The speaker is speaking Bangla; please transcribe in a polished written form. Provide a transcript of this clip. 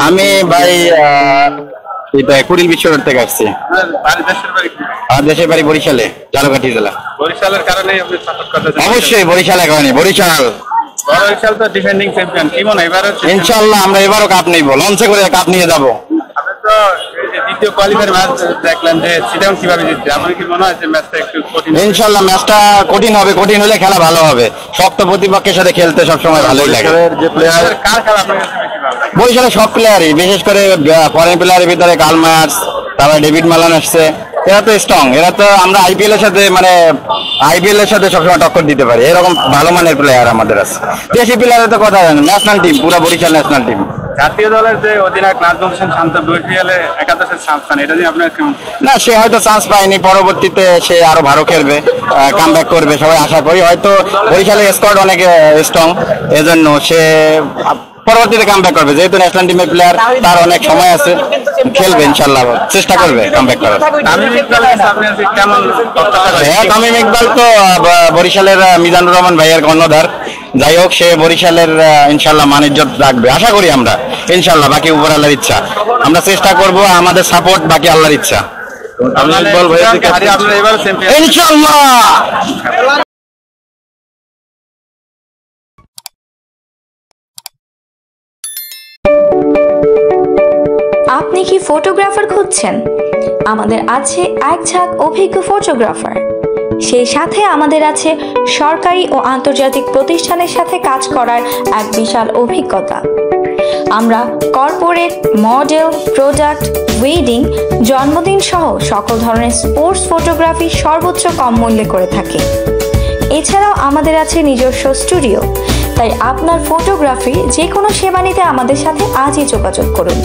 আমি ভাই এটা কুড়িল বিশ্ব রোড থেকে আসছি। দেশের বাড়ি বরিশালে, ঝালকাঠি জেলা। বরিশালের কারণে আপনি সাপোর্ট করতে চান? অবশ্যই বরিশালের কারণে। বরিশাল তো ডিফেন্ডিং চ্যাম্পিয়ন, কি মনে হয় এবারে? ইনশাআল্লাহ আমরা এবারও কাপ নিব, লঞ্চে করে কাপ নিয়ে যাব। আপনি তো এই যে দ্বিতীয় কোয়ালিফায়ার ম্যাচ দেখলেন যে সিটাং কিভাবে জিতছে, আপনার কি মনে হয় যে ম্যাচটা একটু কঠিন? ইনশাআল্লাহ ম্যাচটা কঠিন হবে, কঠিন হলে খেলা ভালো হবে। শক্ত প্রতিপক্ষের সাথে খেলতে সবসময় ভালোই লাগে। যে প্লেয়ার কার খেলা আপনার কাছে বেশি ভালো লাগে? বরিশালের সব প্লেয়ারই, বিশেষ করে ফরেন প্লেয়ারের ভিতরে কালমার্স, তারপরে ডেভিড মালান আসছে। এরা তো স্ট্রং, এরা তো আমরা আইপিএল এর সাথে সবসময় টক্কর দিতে পারি, এরকম ভালো মানের প্লেয়ার আমাদের আছে। দেশি প্লেয়ারের তো কথা জানেন, ন্যাশনাল টিম, পুরো বরিশাল ন্যাশনাল টিম। জাতীয় দলের যে অধিনায়ক নাজমুল হোসেন শান্ত বরিশালে একাদশের চান্স পান, এটা নিয়ে আপনার কেমন? না, সে হয়তো চান্স পায়নি, পরবর্তীতে সে আরো ভালো খেলবে, কামব্যাক করবে সবাই আশা করি। হয়তো বরিশালের স্কোয়াড অনেক স্ট্রং, এজন্য সে পরবর্তীতে কামব্যাক করবে। যেহেতু ন্যাশনাল টিমের প্লেয়ার, তার অনেক সময় আছে, খেলবে ইনশাল্লাহ, চেষ্টা করবে কামব্যাক করার। তামিম ইকবালের কাছে আপনি কেমন প্রত্যাশা করেন? হ্যাঁ, তামিম ইকবাল তো বরিশালের মিজানুর রহমান ভাইয়ের কর্ণধার। যাই হোক, সে বরিশালের ইনশাল্লাহ মানিজ্যত রাখবে আশা করি আমরা, ইনশাল্লাহ। বাকি উপর আল্লাহর ইচ্ছা, আমরা চেষ্টা করব, আমাদের সাপোর্ট বাকি আল্লাহর ইচ্ছা। ইনশাল্লাহ। আপনি কি ফটোগ্রাফার খুঁজছেন? আমাদের আছে এক ঝাঁক অভিজ্ঞ ফটোগ্রাফার। সেই সাথে আমাদের আছে সরকারি ও আন্তর্জাতিক প্রতিষ্ঠানের সাথে কাজ করার এক বিশাল অভিজ্ঞতা। আমরা কর্পোরেট, মডেল, প্রোডাক্ট, ওয়েডিং, জন্মদিন সহ সকল ধরনের স্পোর্টস ফটোগ্রাফি সর্বোচ্চ কম মূল্যে করে থাকি। এছাড়াও আমাদের আছে নিজস্ব স্টুডিও। তাই আপনার ফটোগ্রাফি যে কোনো সেবা নিতে আমাদের সাথে আজই যোগাযোগ করুন।